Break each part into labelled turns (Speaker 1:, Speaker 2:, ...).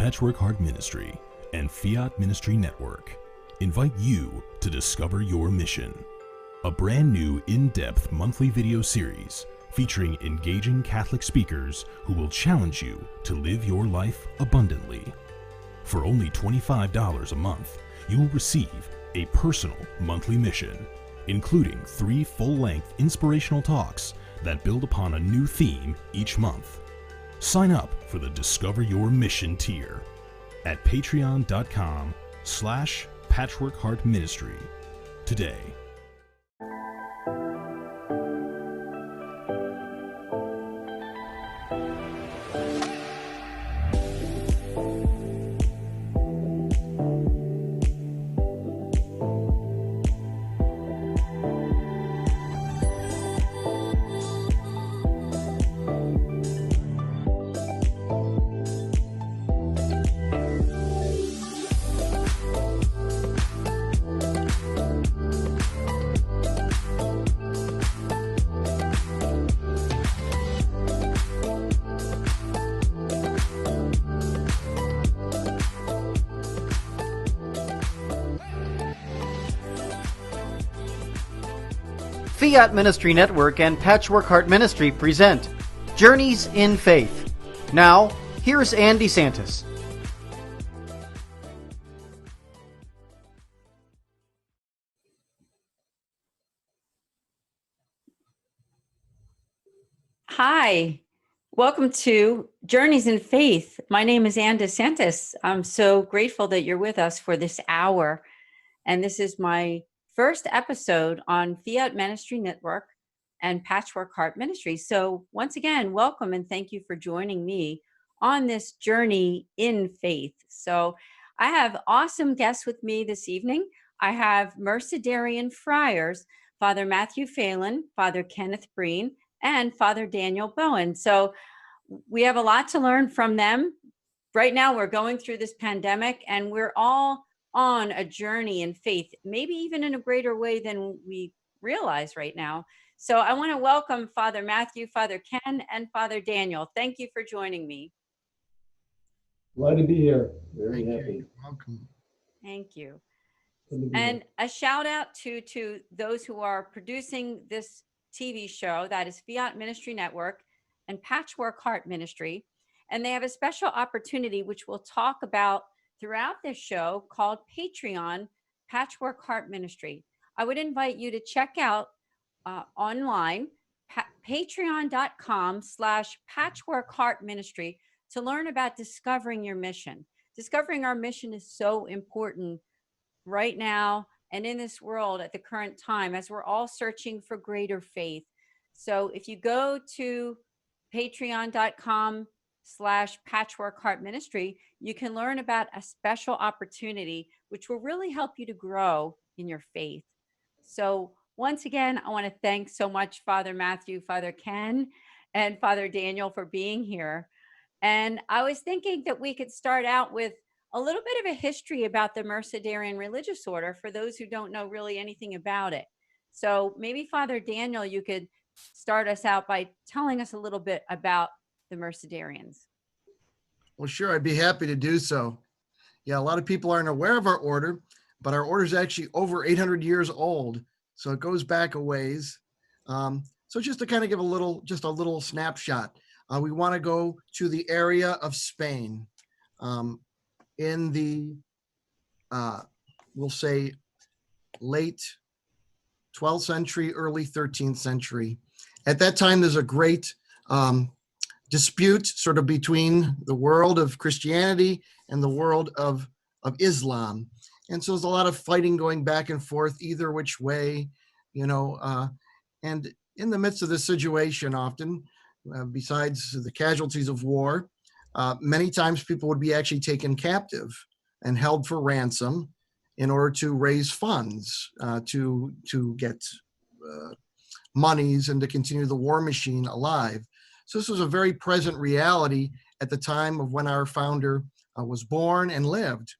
Speaker 1: Patchwork Heart Ministry and Fiat Ministry Network invite you to discover your mission. A brand new in-depth monthly video series featuring engaging Catholic speakers who will challenge you to live your life abundantly. For only $25 a month, you will receive a personal monthly mission, including 3 full-length inspirational talks that build upon a new theme each month. Sign up for the Discover Your Mission tier at patreon.com/patchworkheartministry today.
Speaker 2: Fiat Ministry Network and Patchwork Heart Ministry present Journeys in Faith. Now, here's Andy DeSantis.
Speaker 3: Hi, welcome to Journeys in Faith. My name is Ann DeSantis. I'm so grateful that you're with us for this hour. And this is my first episode on Fiat Ministry Network and Patchwork Heart Ministry. So once again, welcome and thank you for joining me on this journey in faith. So I have awesome guests with me this evening. I have Mercedarian Friars, Father Matthew Phelan, Father Kenneth Breen, and Father Daniel Bowen. So we have a lot to learn from them. Right now, we're going through this pandemic and we're all on a journey in faith, maybe even in a greater way than we realize right now. So I want to welcome Father Matthew, Father Ken, and Father Daniel. Thank you for joining me.
Speaker 4: Glad to be here. Very happy.
Speaker 5: Welcome.
Speaker 3: Thank you. And a shout out to those who are producing this TV show, that is Fiat Ministry Network and Patchwork Heart Ministry. And they have a special opportunity, which we'll talk about throughout this show, called Patreon Patchwork Heart Ministry. I would invite you to check out online, patreon.com/Patchwork Heart Ministry to learn about discovering your mission. Discovering our mission is so important right now and in this world at the current time as we're all searching for greater faith. So if you go to patreon.com/Patchwork Heart Ministry, you can learn about a special opportunity which will really help you to grow in your faith. So once again, I want to thank so much Father Matthew, Father Ken, and Father Daniel for being here. And I was thinking that we could start out with a little bit of a history about the Mercedarian religious order for those who don't know really anything about it. So maybe Father Daniel, you could start us out by telling us a little bit about the Mercedarians.
Speaker 5: Well, sure, I'd be happy to do so. Yeah, a lot of people aren't aware of our order, but our order is actually over 800 years old, so it goes back a ways. So just to kind of give a little snapshot, we want to go to the area of Spain in the, we'll say, late 12th century, early 13th century. At that time, there's a great dispute sort of between the world of Christianity and the world of Islam. And so there's a lot of fighting going back and forth either which way, and in the midst of this situation often, besides the casualties of war, many times people would be actually taken captive and held for ransom in order to raise funds to get monies and to continue the war machine alive. So this was a very present reality at the time of when our founder was born and lived.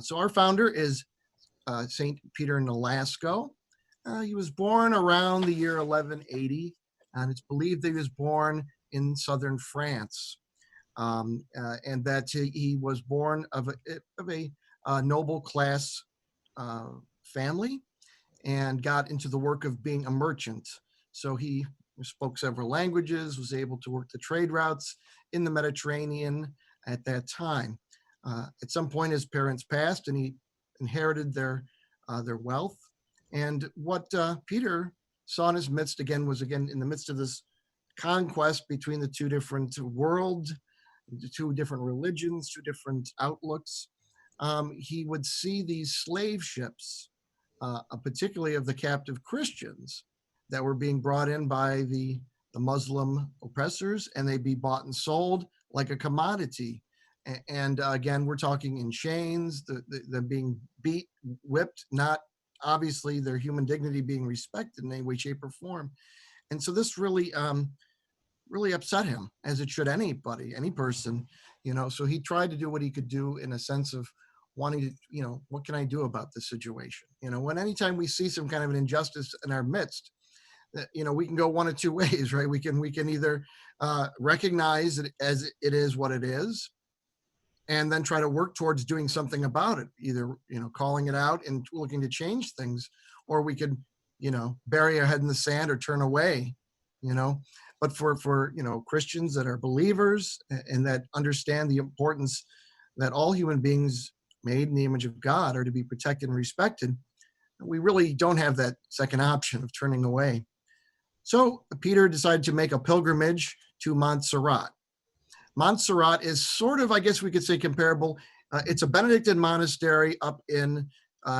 Speaker 5: So our founder is St. Peter Nolasco. He was born around the year 1180, and it's believed that he was born in southern France. and that he was born of a noble class family and got into the work of being a merchant. So he spoke several languages, was able to work the trade routes in the Mediterranean at that time. At some point, his parents passed, and he inherited their wealth. And what Peter saw in his midst was in the midst of this conquest between the two different worlds, the two different religions, two different outlooks. He would see these slave ships, particularly of the captive Christians, that were being brought in by the Muslim oppressors, and they'd be bought and sold like a commodity. And again, we're talking in chains, them being beat, whipped, not obviously their human dignity being respected in any way, shape, or form. And so this really upset him, as it should anybody, any person, so he tried to do what he could do in a sense of wanting to, what can I do about this situation? Anytime we see some kind of an injustice in our midst, we can go one of two ways, right? We can either recognize it as it is what it is, and then try to work towards doing something about it, either, calling it out and looking to change things, or we could, bury our head in the sand or turn away, But for Christians that are believers and that understand the importance that all human beings made in the image of God are to be protected and respected, we really don't have that second option of turning away. So Peter decided to make a pilgrimage to Montserrat. Montserrat is sort of, I guess we could say, comparable. It's a Benedictine monastery up in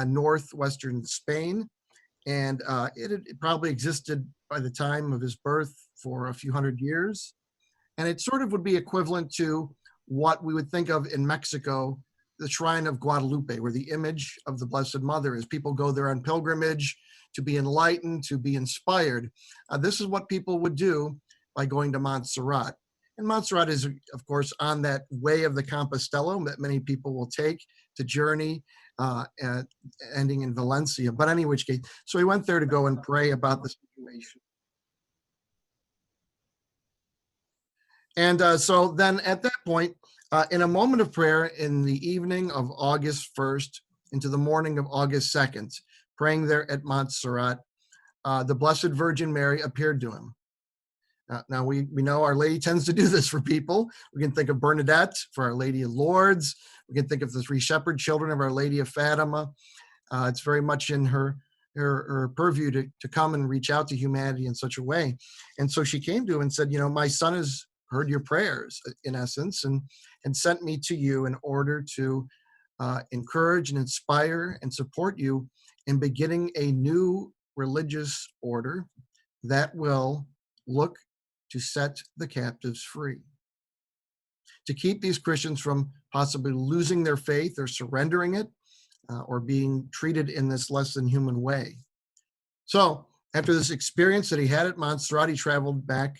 Speaker 5: northwestern Spain, and it probably existed by the time of his birth for a few hundred years. And it sort of would be equivalent to what we would think of in Mexico, the Shrine of Guadalupe, where the image of the Blessed Mother is. People go there on pilgrimage to be enlightened, to be inspired. This is what people would do by going to Montserrat. And Montserrat is, of course, on that way of the Compostela that many people will take to journey, ending in Valencia. But any which case, so he went there to go and pray about the situation. And so then at that point, in a moment of prayer in the evening of August 1st into the morning of August 2nd, praying there at Montserrat, the Blessed Virgin Mary appeared to him. Now we know Our Lady tends to do this for people. We can think of Bernadette for Our Lady of Lourdes. We can think of the three shepherd children of Our Lady of Fatima. It's very much in her purview to come and reach out to humanity in such a way. And so she came to him and said, my son has heard your prayers, in essence, and sent me to you in order to encourage and inspire and support you in beginning a new religious order that will look to set the captives free, to keep these Christians from possibly losing their faith or surrendering it, or being treated in this less than human way. So after this experience that he had at Montserrat, he traveled back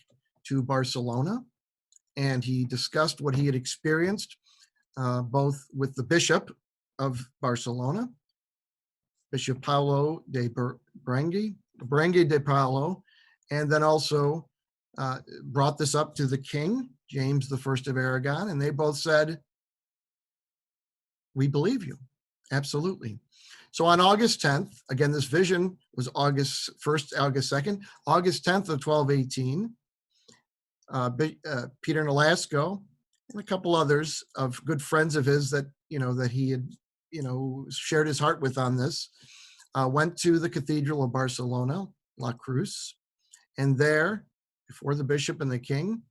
Speaker 5: to Barcelona, and he discussed what he had experienced, both with the bishop of Barcelona, Bishop Paulo de Berenguer de Paulo, and then also brought this up to the king, James I of Aragon, and they both said, we believe you, absolutely. So on August 10th, again, this vision was August 1st, August 2nd, August 10th of 1218, Peter Nolasco and a couple others of good friends of his that, that he had, shared his heart with on this, went to the Cathedral of Barcelona, La Cruz, and there, before the bishop and the king,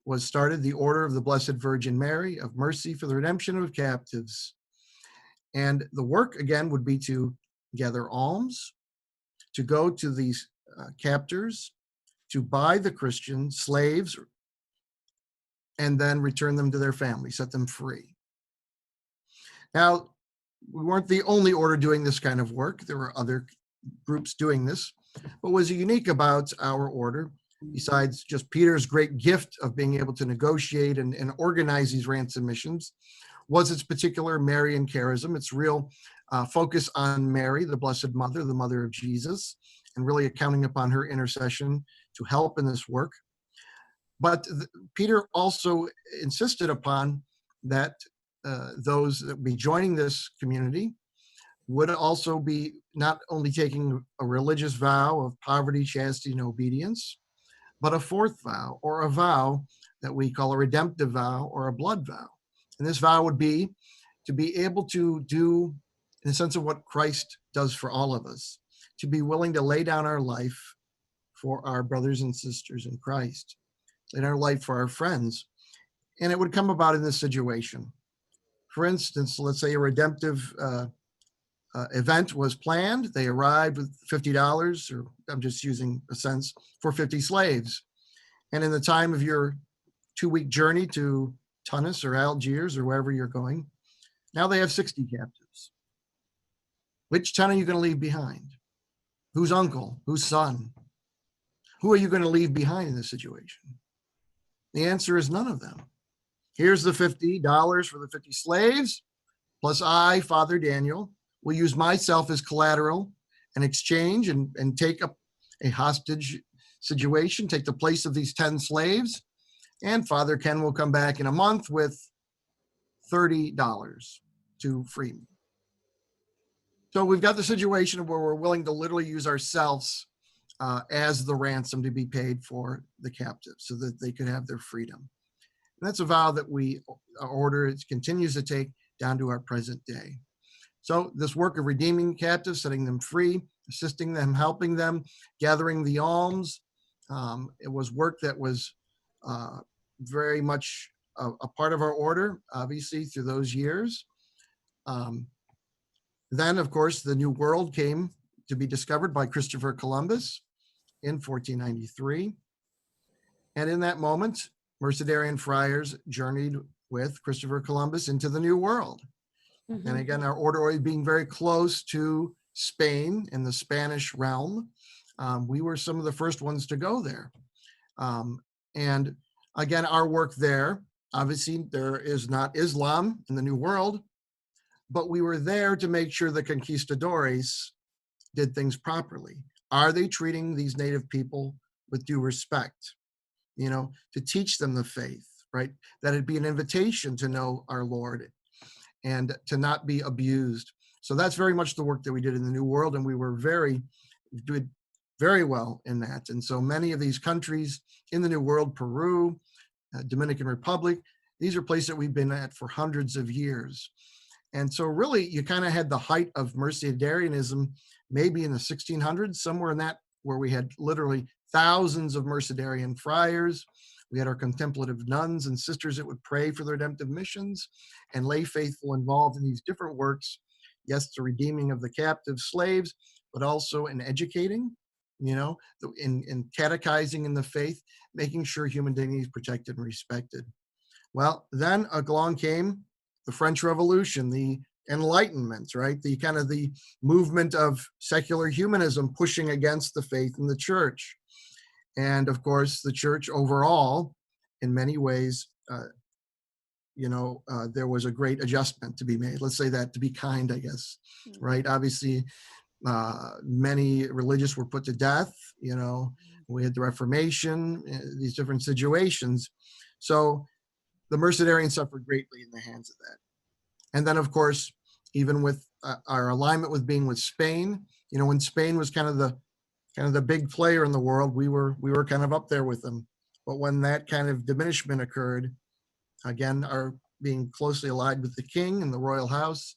Speaker 5: was started the Order of the Blessed Virgin Mary of Mercy for the redemption of captives. And the work, again, would be to gather alms, to go to these captors, to buy the Christian slaves, and then return them to their families, set them free. Now, we weren't the only order doing this kind of work. There were other groups doing this. What was unique about our order, besides just Peter's great gift of being able to negotiate and organize these ransom missions, was its particular Marian charism, its real focus on Mary, the Blessed Mother, the Mother of Jesus, and really accounting upon her intercession to help in this work. But Peter also insisted upon that those that be joining this community would also be not only taking a religious vow of poverty, chastity, and obedience, but a fourth vow, or a vow that we call a redemptive vow or a blood vow. And this vow would be to be able to do, in the sense of what Christ does for all of us, to be willing to lay down our life for our brothers and sisters in Christ, lay down our life for our friends. And it would come about in this situation. For instance, let's say a redemptive event was planned. They arrived with $50, or I'm just using a sense, for 50 slaves. And in the time of your 2-week journey to Tunis or Algiers or wherever you're going, now they have 60 captives. Which 10 are you going to leave behind? Whose uncle? Whose son? Who are you going to leave behind in this situation? The answer is none of them. Here's the $50 for the 50 slaves, plus I, Father Daniel, will use myself as collateral and exchange and take up a hostage situation, take the place of these 10 slaves. And Father Ken will come back in a month with $30 to free me. So we've got the situation where we're willing to literally use ourselves as the ransom to be paid for the captives so that they could have their freedom. And that's a vow that we order, it continues to take down to our present day. So this work of redeeming captives, setting them free, assisting them, helping them, gathering the alms, it was work that was very much a part of our order, obviously, through those years. Then, of course, the New World came to be discovered by Christopher Columbus in 1493. And in that moment, Mercedarian Friars journeyed with Christopher Columbus into the New World. Mm-hmm. And again, our order always being very close to Spain and the Spanish realm, we were some of the first ones to go there. And again, our work there, obviously there is not Islam in the New World, but we were there to make sure the conquistadores did things properly. Are they treating these native people with due respect? You know, to teach them the faith, right? That it'd be an invitation to know our Lord and to not be abused. So that's very much the work that we did in the New World, and we did very well in that. And so many of these countries in the New World, Peru, Dominican Republic, these are places that we've been at for hundreds of years. And so really, you kind of had the height of Mercedarianism maybe in the 1600s, somewhere in that, where we had literally thousands of Mercedarian friars. We had our contemplative nuns and sisters that would pray for the redemptive missions and lay faithful involved in these different works. Yes, the redeeming of the captive slaves, but also in educating, you know, in catechizing in the faith, making sure human dignity is protected and respected. Well, then along came the French Revolution, the Enlightenment, right? The kind of the movement of secular humanism pushing against the faith in the church. And of course, the church overall, in many ways, there was a great adjustment to be made. Let's say that, to be kind, I guess, right? Obviously, many religious were put to death. You know, we had the Reformation, these different situations. So the Mercedarians suffered greatly in the hands of that. And then, of course, even with our alignment with being with Spain, you know, when Spain was kind of the big player in the world, we were kind of up there with them. But when that kind of diminishment occurred, again, our being closely allied with the king and the royal house,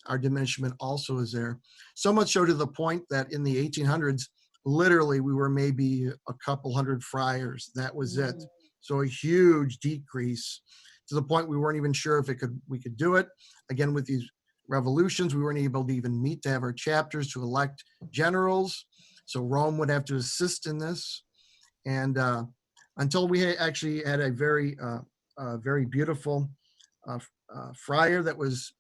Speaker 5: our diminishment also is there. So much so to the point that in the 1800s, literally we were maybe a couple hundred friars. That was it. So a huge decrease to the point we weren't even sure if we could do it. Again, with these revolutions, we weren't able to even meet to have our chapters to elect generals. So Rome would have to assist in this. And until we actually had a very beautiful friar that was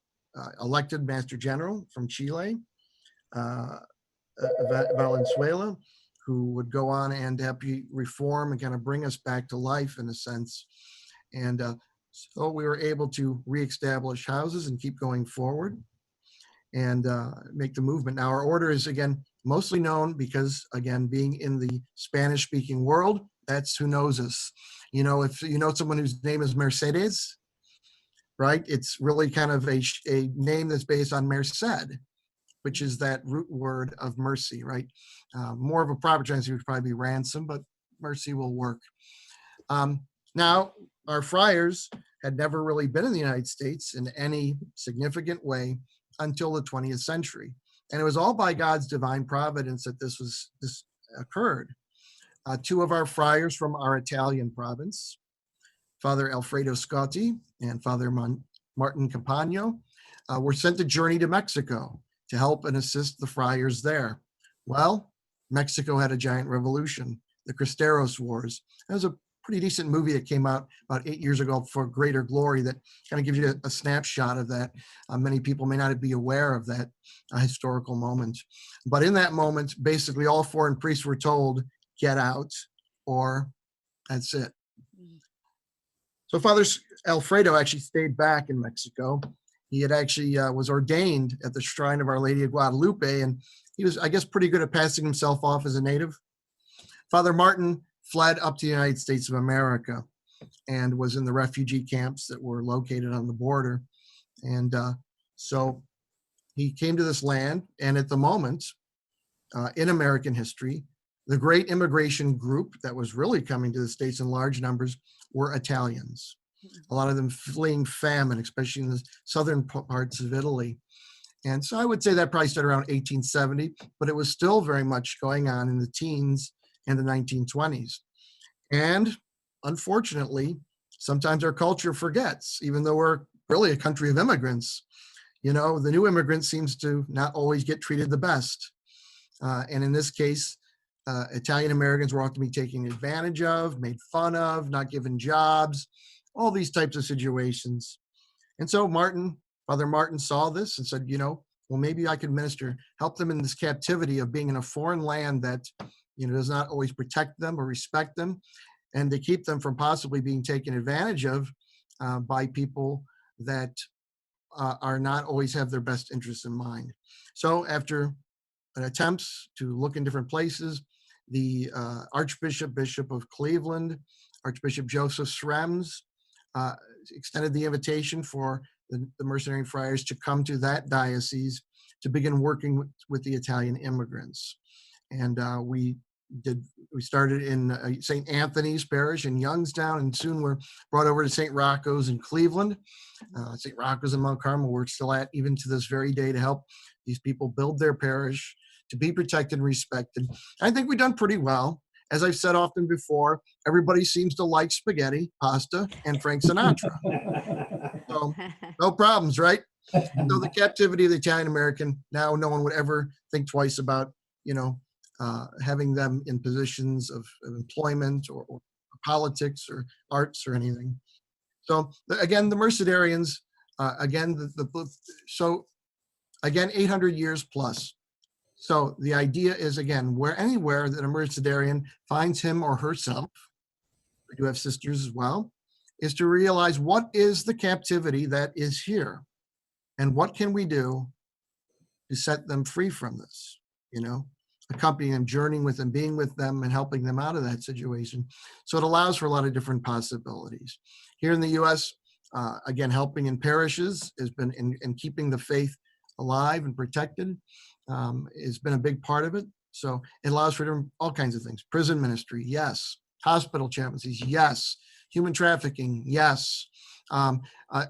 Speaker 5: elected Master General from Chile, Valenzuela, who would go on and help reform and kind of bring us back to life in a sense. And so we were able to reestablish houses and keep going forward and make the movement. Now our order is, again, mostly known because, again, being in the Spanish-speaking world, That's who knows us. You know, if you know someone whose name is Mercedes, right? It's really kind of a name that's based on Merced, which is that root word of mercy, right? More of a proper translation would probably be ransom, but mercy will work. Now, our friars had never really been in the United States in any significant way until the 20th century. And it was all by God's divine providence that this occurred. Two of our friars from our Italian province, Father Alfredo Scotti and Father Martin Campagno, were sent to journey to Mexico to help and assist the friars there. Well, Mexico had a giant revolution, the Cristeros Wars. That was a pretty decent movie that came out about 8 years ago for Greater Glory that kind of gives you a snapshot of that. Many people may not be aware of that historical moment. But in that moment, basically all foreign priests were told, get out, or that's it. So Father Alfredo actually stayed back in Mexico. He had actually was ordained at the shrine of Our Lady of Guadalupe, and he was, I guess, pretty good at passing himself off as a native. Father Martin fled up to the United States of America and was in the refugee camps that were located on the border. And so he came to this land, and at the moment, in American history, the great immigration group that was really coming to the States in large numbers were Italians. A lot of them fleeing famine, especially in the southern parts of Italy. And so I would say that probably started around 1870, but it was still very much going on in the teens and the 1920s. And unfortunately, sometimes our culture forgets, even though we're really a country of immigrants, you know, the new immigrant seems to not always get treated the best. And in this case, Italian Americans were often taken advantage of, made fun of, not given jobs, all these types of situations. And so Father Martin saw this and said, you know, well, maybe I could minister, help them in this captivity of being in a foreign land that, you know, does not always protect them or respect them, and to keep them from possibly being taken advantage of by people that are not always have their best interests in mind. So after attempts to look in different places, the Bishop of Cleveland, Archbishop Joseph Schrems, extended the invitation for the Mercedarian Friars to come to that diocese to begin working with the Italian immigrants. And we started in St. Anthony's Parish in Youngstown, and soon we're brought over to St. Rocco's in Cleveland. St. Rocco's in Mount Carmel, we're still at even to this very day to help these people build their parish, to be protected and respected. I think we've done pretty well. As I've said often before, everybody seems to like spaghetti, pasta, and Frank Sinatra. So no problems, right? So the captivity of the Italian American, now no one would ever think twice about, you know, having them in positions of employment or politics or arts or anything. So again, the Mercedarians, so again, 800 years plus. So the idea is, again, anywhere that a Mercedarian finds him or herself, we do have sisters as well, is to realize what is the captivity that is here, and what can we do to set them free from this, you know, accompanying them, journeying with them, being with them, and helping them out of that situation. So it allows for a lot of different possibilities. Here in the U.S., again, helping in parishes has been in keeping the faith alive and protected. Has been a big part of it. So it allows for all kinds of things. Prison ministry, yes. Hospital chaplaincies, yes. Human trafficking, yes.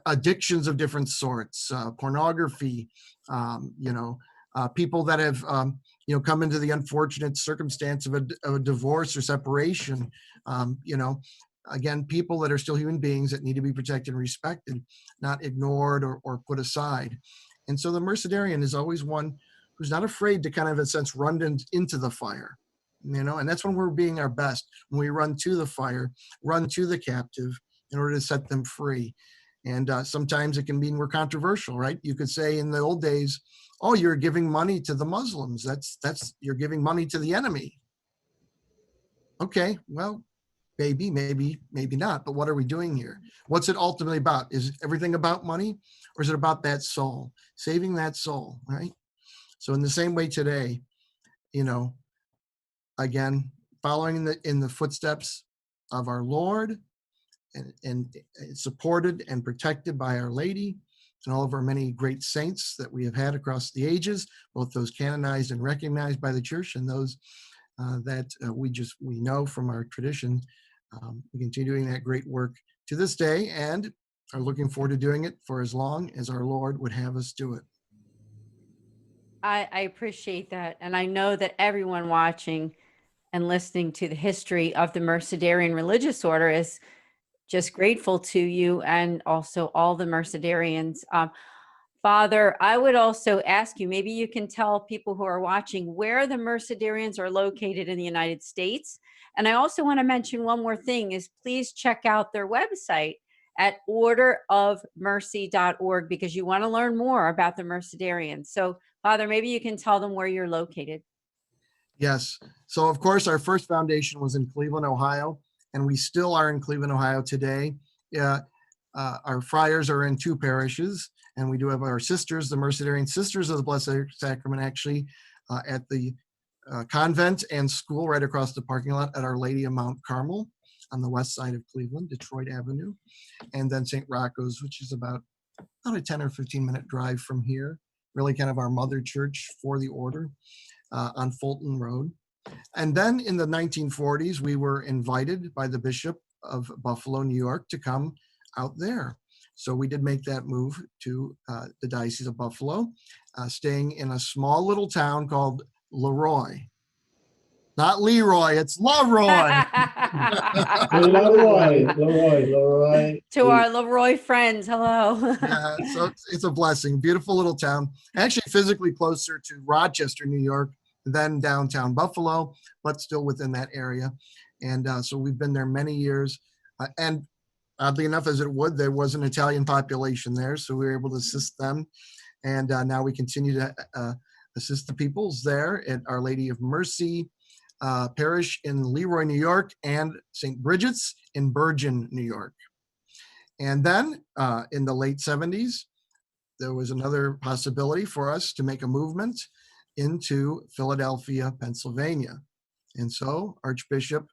Speaker 5: Addictions of different sorts, pornography, people that have, come into the unfortunate circumstance of a divorce or separation, again, people that are still human beings that need to be protected and respected, not ignored or put aside. And so the Mercedarian is always one who's not afraid to kind of, in a sense, run into the fire, and that's when we're being our best, when we run to the fire, run to the captive in order to set them free. And sometimes it can mean we're controversial, right? You could say in the old days, oh, you're giving money to the Muslims. That's you're giving money to the enemy. Okay, well, maybe not, but what are we doing here? What's it ultimately about? Is everything about money, or is it about that soul, saving that soul, right? So in the same way today, again, following in the footsteps of our Lord, and supported and protected by Our Lady and all of our many great saints that we have had across the ages, both those canonized and recognized by the church and those that we know from our tradition. We continue doing that great work to this day and are looking forward to doing it for as long as our Lord would have us do it.
Speaker 3: I appreciate that. And I know that everyone watching and listening to the history of the Mercedarian religious order is just grateful to you and also all the Mercedarians. Father, I would also ask you, maybe you can tell people who are watching where the Mercedarians are located in the United States. And I also want to mention one more thing is please check out their website at orderofmercy.org because you want to learn more about the Mercedarians. So, Father, maybe you can tell them where you're located.
Speaker 5: Yes. So, of course, our first foundation was in Cleveland, Ohio, and we still are in Cleveland, Ohio today. Our friars are in 2 parishes, and we do have our sisters, the Mercedarian Sisters of the Blessed Sacrament, actually at the convent and school right across the parking lot at Our Lady of Mount Carmel on the west side of Cleveland, Detroit Avenue, and then St. Rocco's, which is about a 10 or 15-minute drive from here, really kind of our mother church for the order on Fulton Road. And then in the 1940s, we were invited by the Bishop of Buffalo, New York, to come out there. So we did make that move to the Diocese of Buffalo, staying in a small little town called Leroy. Not Leroy, it's Leroy.
Speaker 4: Leroy.
Speaker 3: To our Leroy friends, hello.
Speaker 5: Yeah, so it's a blessing. Beautiful little town. Actually physically closer to Rochester, New York, than downtown Buffalo, but still within that area. And so we've been there many years. And oddly enough, as it would, there was an Italian population there, so we were able to assist them. And now we continue to assist the peoples there at Our Lady of Mercy Parish in Leroy, New York, and St. Bridget's in Bergen, New York. And then in the late 70s, there was another possibility for us to make a movement into Philadelphia, Pennsylvania. And so Archbishop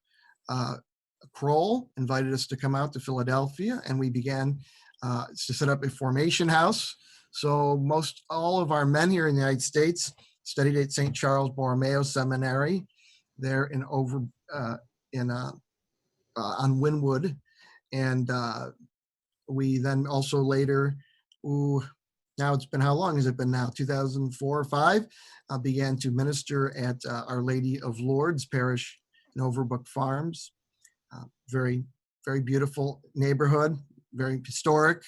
Speaker 5: Kroll invited us to come out to Philadelphia, and we began to set up a formation house. So most all of our men here in the United States studied at St. Charles Borromeo Seminary there on Wynwood. And we then also later, now it's been, how long has it been now? 2004 or 5, began to minister at Our Lady of Lourdes Parish in Overbrook Farms. Very, very beautiful neighborhood, very historic,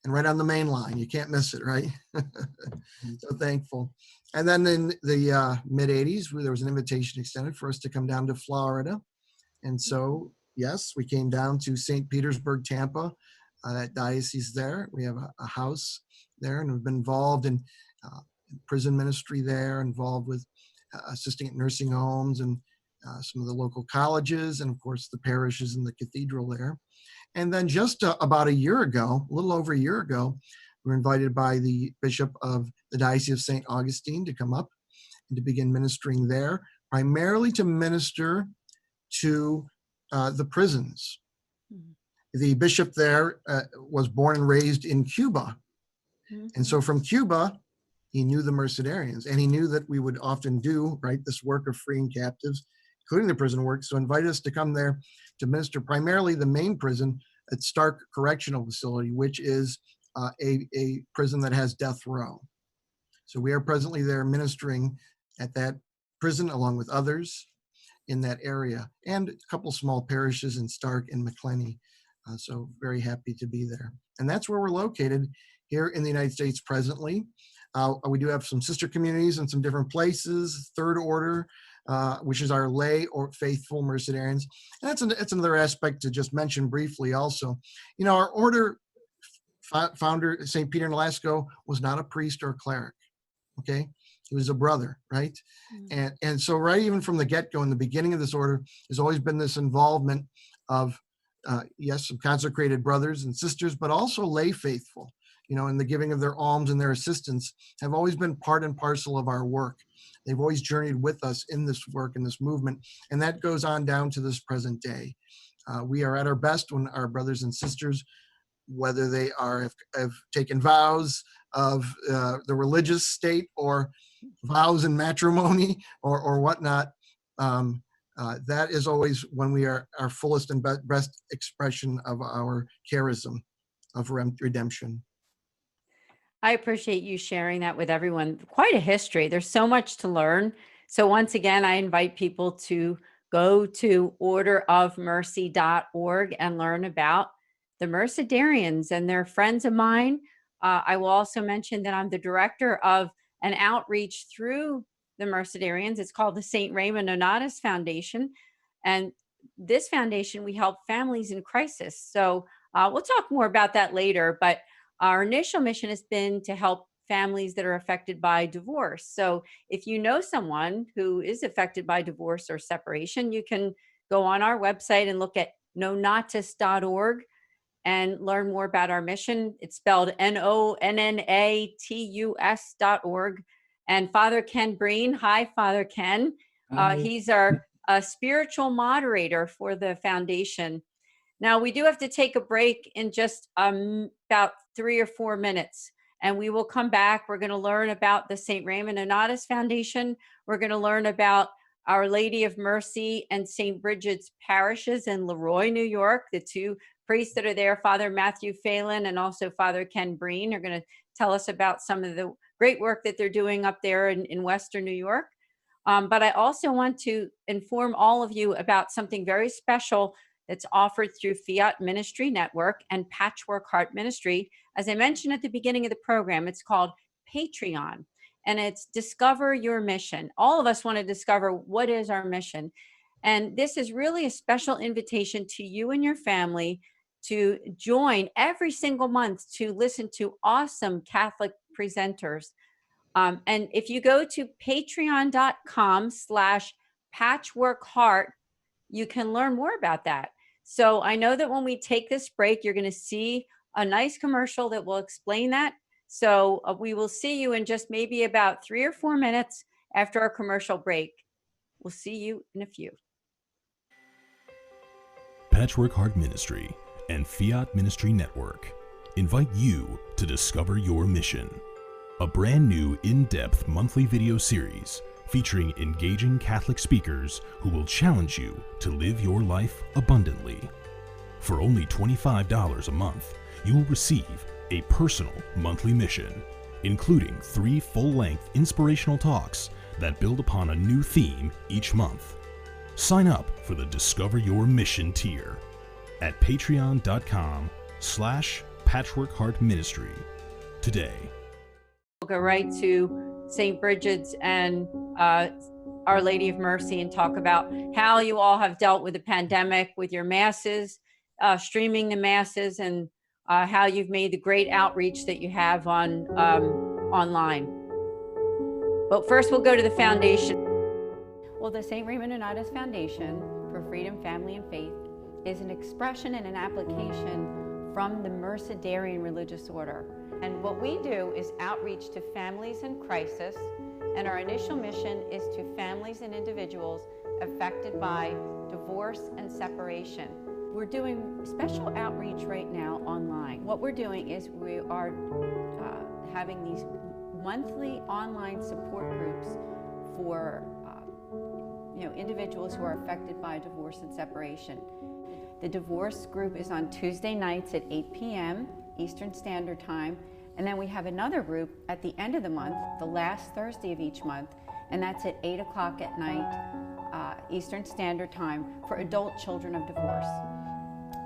Speaker 5: and right on the main line. You can't miss it, right? So thankful. And then in the mid 80s, there was an invitation extended for us to come down to Florida. And so, yes, we came down to St. Petersburg, Tampa, that diocese there. We have a house there, and we've been involved in prison ministry there, involved with assisting at nursing homes and some of the local colleges, and of course the parishes and the cathedral there. And then just about a year ago, a little over a year ago, we were invited by the Bishop of the Diocese of St. Augustine to come up and to begin ministering there, primarily to minister to the prisons. The bishop there was born and raised in Cuba. And so from Cuba, he knew the Mercedarians, and he knew that we would often do, right, this work of freeing captives, including the prison work. So invited us to come there to minister primarily the main prison at Stark Correctional Facility, which is a prison that has death row. So we are presently there ministering at that prison along with others in that area, and a couple small parishes in Stark and McClenny. So very happy to be there. And that's where we're located here in the United States presently. We do have some sister communities in some different places, Third Order, which is our lay or faithful Mercedarians. And that's another aspect to just mention briefly also. You know, our order founder, St. Peter Nolasco, was not a priest or a cleric, okay? He was a brother, right? And so right even from the get-go, in the beginning of this order, there's always been this involvement of, yes, some consecrated brothers and sisters, but also lay faithful, you know, and the giving of their alms and their assistance have always been part and parcel of our work. They've always journeyed with us in this work, in this movement, and that goes on down to this present day. We are at our best when our brothers and sisters, whether they have taken vows of the religious state or vows in matrimony or whatnot, that is always when we are our fullest and best expression of our charism of redemption.
Speaker 3: I appreciate you sharing that with everyone. Quite a history. There's so much to learn. So once again, I invite people to go to orderofmercy.org and learn about the Mercedarians, and they're friends of mine. I will also mention that I'm the director of an outreach through the Mercedarians. It's called the St. Raymond Nonatus Foundation. And this foundation, we help families in crisis. So we'll talk more about that later, but our initial mission has been to help families that are affected by divorce. So if you know someone who is affected by divorce or separation, you can go on our website and look at nonatus.org and learn more about our mission. It's spelled NONNATUS.org. And Father Ken Breen, hi, Father Ken. He's our spiritual moderator for the foundation. Now, we do have to take a break in just about 3 or 4 minutes, and we will come back. We're going to learn about the St. Raymond Nonatus Foundation. We're going to learn about Our Lady of Mercy and St. Bridget's parishes in Leroy, New York. The two priests that are there, Father Matthew Phelan and also Father Ken Breen, are going to tell us about some of the great work that they're doing up there in Western New York. But I also want to inform all of you about something very special that's offered through Fiat Ministry Network and Patchwork Heart Ministry. As I mentioned at the beginning of the program, it's called Patreon, and it's Discover Your Mission. All of us want to discover what is our mission. And this is really a special invitation to you and your family to join every single month to listen to awesome Catholic presenters. And if you go to patreon.com/patchworkheart, you can learn more about that. So I know that when we take this break, you're going to see a nice commercial that will explain that. So we will see you in just maybe about 3 or 4 minutes after our commercial break. We'll see you in a few.
Speaker 1: Patchwork Heart Ministry and Fiat Ministry Network invite you to discover your mission. A brand new in-depth monthly video series featuring engaging Catholic speakers who will challenge you to live your life abundantly. For only $25 a month, you will receive a personal monthly mission, including 3 full-length inspirational talks that build upon a new theme each month. Sign up for the Discover Your Mission tier at patreon.com/patchworkheartministry today.
Speaker 3: We'll go right to St. Bridget's and Our Lady of Mercy and talk about how you all have dealt with the pandemic with your masses, streaming the masses, and how you've made the great outreach that you have on online. But first, we'll go to the foundation. Well, the St. Raymond Nonatus Foundation for Freedom, Family, and Faith is an expression and an application from the Mercedarian religious order. And what we do is outreach to families in crisis, and our initial mission is to families and individuals affected by divorce and separation. We're doing special outreach right now online. What we're doing is we are having these monthly online support groups for individuals who are affected by divorce and separation. The divorce group is on Tuesday nights at 8 p.m. Eastern Standard Time. And then we have another group at the end of the month, the last Thursday of each month, and that's at 8 o'clock at night, Eastern Standard Time, for adult children of divorce.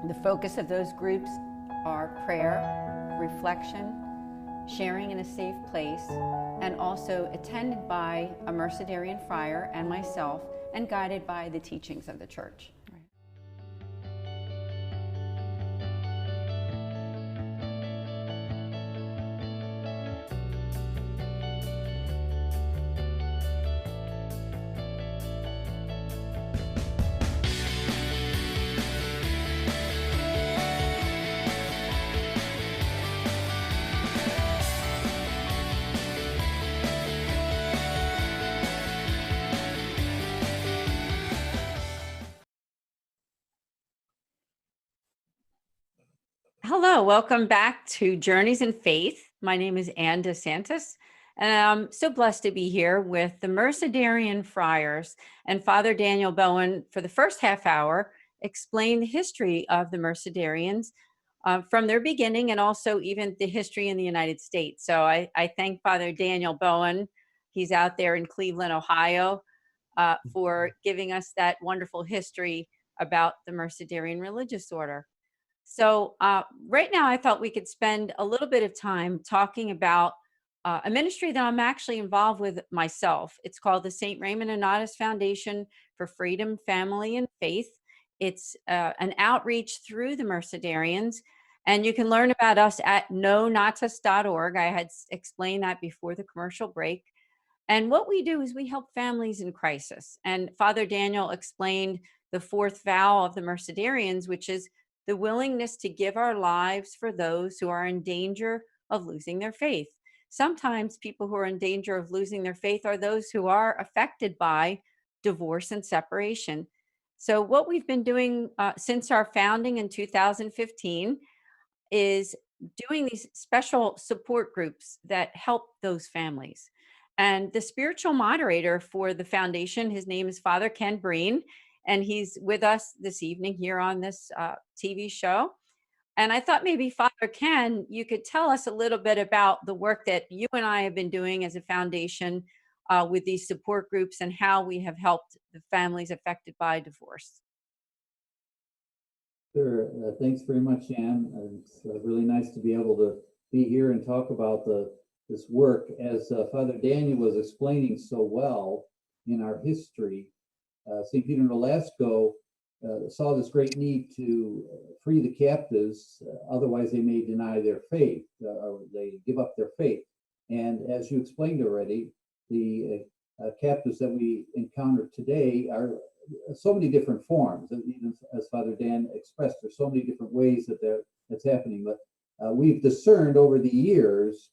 Speaker 3: The focus of those groups are prayer, reflection, sharing in a safe place, and also attended by a Mercedarian Friar and myself, and guided by the teachings of the Church. Hello, welcome back to Journeys in Faith. My name is Ann DeSantis, and I'm so blessed to be here with the Mercedarian Friars and Father Daniel Bowen for the first half hour, explain the history of the Mercedarians from their beginning and also even the history in the United States. So I thank Father Daniel Bowen. He's out there in Cleveland, Ohio, for giving us that wonderful history about the Mercedarian religious order. So, right now, I thought we could spend a little bit of time talking about a ministry that I'm actually involved with myself. It's called the St. Raymond Nonnatus Foundation for Freedom, Family, and Faith. It's an outreach through the Mercedarians, and you can learn about us at knonatus.org. I had explained that before the commercial break. And what we do is we help families in crisis. And Father Daniel explained the fourth vow of the Mercedarians, which is the willingness to give our lives for those who are in danger of losing their faith. Sometimes people who are in danger of losing their faith are those who are affected by divorce and separation. So, what we've been doing since our founding in 2015 is doing these special support groups that help those families. And the spiritual moderator for the foundation, his name is Father Ken Breen, and he's with us this evening here on this TV show. And I thought maybe Father Ken, you could tell us a little bit about the work that you and I have been doing as a foundation with these support groups and how we have helped the families affected by divorce.
Speaker 6: Sure. Thanks very much, Ann. It's really nice to be able to be here and talk about this work. As Father Daniel was explaining so well in our history, St. Peter Nolasco saw this great need to free the captives, otherwise they may deny their faith, or they give up their faith. And as you explained already, the captives that we encounter today are so many different forms. Even as Father Dan expressed, there's so many different ways that's happening. But we've discerned over the years,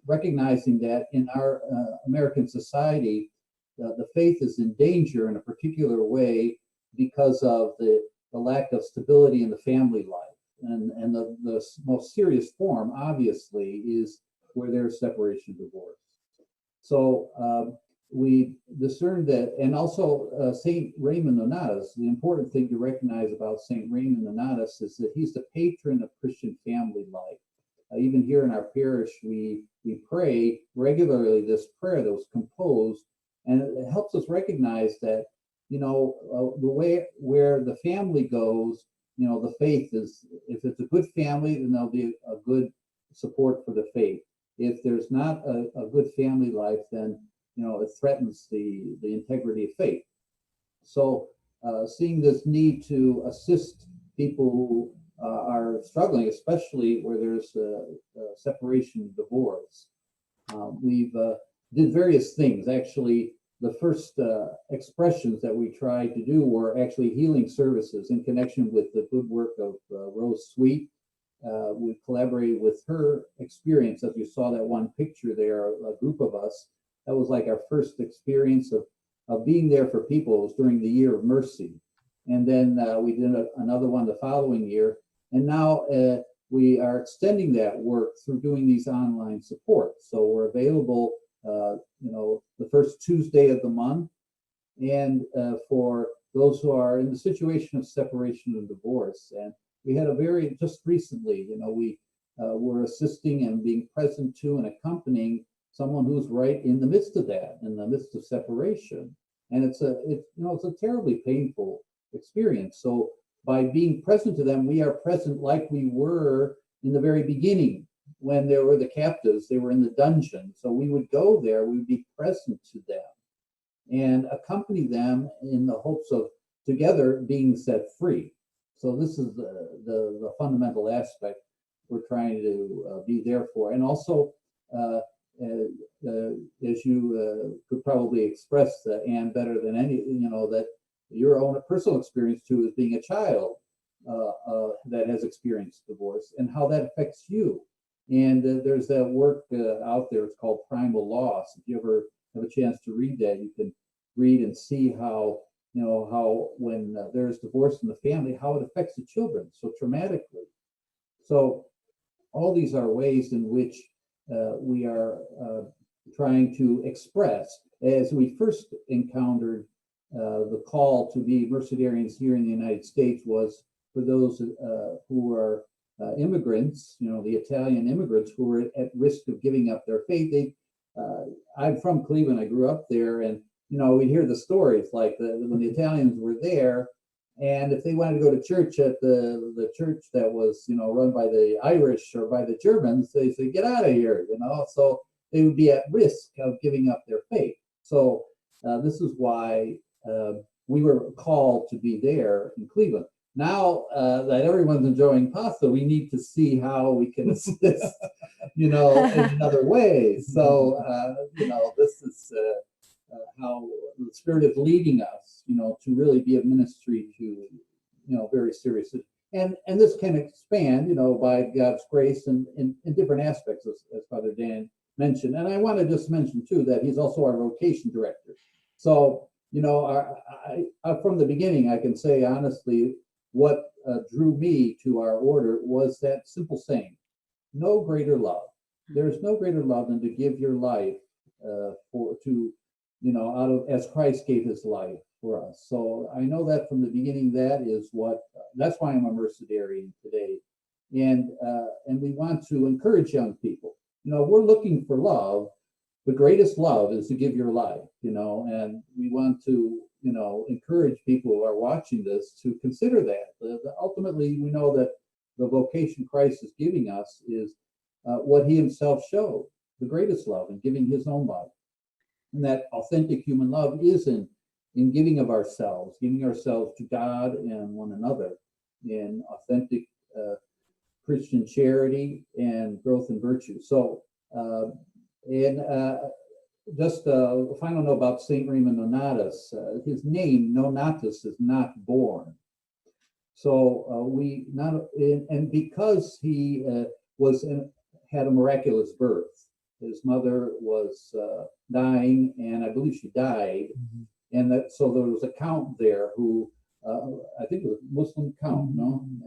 Speaker 6: recognizing that in our American society, the faith is in danger in a particular way because of the lack of stability in the family life. And the most serious form, obviously, is where there's separation, divorce. So we discerned that, and also St. Raymond Nonnatus, the important thing to recognize about St. Raymond Nonnatus is that he's the patron of Christian family life. Even here in our parish, we pray regularly this prayer that was composed, and it helps us recognize that, the way where the family goes, the faith is, if it's a good family, then there'll be a good support for the faith. If there's not a good family life, then it threatens the integrity of faith. So seeing this need to assist people who are struggling, especially where there's separation, divorce, we've did various things. Actually, the first expressions that we tried to do were actually healing services in connection with the good work of Rose Sweet. We collaborated with her experience. As you saw that one picture there, a group of us, that was like our first experience of being there for people. It was during the Year of Mercy. And then we did another one the following year. And now we are extending that work through doing these online supports. So we're available, the first Tuesday of the month. And for those who are in the situation of separation and divorce. And we had just recently, we were assisting and being present to and accompanying someone who's right in the midst of that, in the midst of separation. And it's a terribly painful experience. So by being present to them, we are present like we were in the very beginning when there were the captives, they were in the dungeon. So we would go there, we would be present to them and accompany them in the hopes of together being set free. So this is the fundamental aspect we're trying to be there for. And also, as you could probably express, Anne, better than any, that your own personal experience too is being a child that has experienced divorce and how that affects you. And there's that work out there, it's called Primal Loss. If you ever have a chance to read that, you can read and see how how when there's divorce in the family, how it affects the children so traumatically. So all these are ways in which we are trying to express. As we first encountered the call to be Mercedarians here in the United States was for those who are immigrants, the Italian immigrants who were at risk of giving up their faith. I'm from Cleveland. I grew up there, and we'd hear the stories like when the Italians were there, and if they wanted to go to church at the church that was run by the Irish or by the Germans, they say get out of here, so they would be at risk of giving up their faith. So this is why we were called to be there in Cleveland. Now that everyone's enjoying pasta, we need to see how we can assist, in another way. So, this is how the Spirit is leading us, to really be a ministry to, very seriously. And this can expand, by God's grace and in different aspects, as Father Dan mentioned. And I want to just mention, too, that he's also our vocation director. So, from the beginning, I can say honestly, what drew me to our order was that simple saying, no greater love. There's no greater love than to give your life as Christ gave his life for us. So I know that from the beginning, that's why I'm a Mercedarian today. And we want to encourage young people. We're looking for love. The greatest love is to give your life, and we want to, encourage people who are watching this to consider that. Ultimately, we know that the vocation Christ is giving us is what he himself showed, the greatest love in giving his own life. And that authentic human love is in giving ourselves to God and one another in authentic Christian charity and growth in virtue. So, just a final note about Saint Raymond Nonatus. His name, Nonatus, is not born. So and because he had a miraculous birth, his mother was dying, and I believe she died, and so there was a count there who I think it was a Muslim count,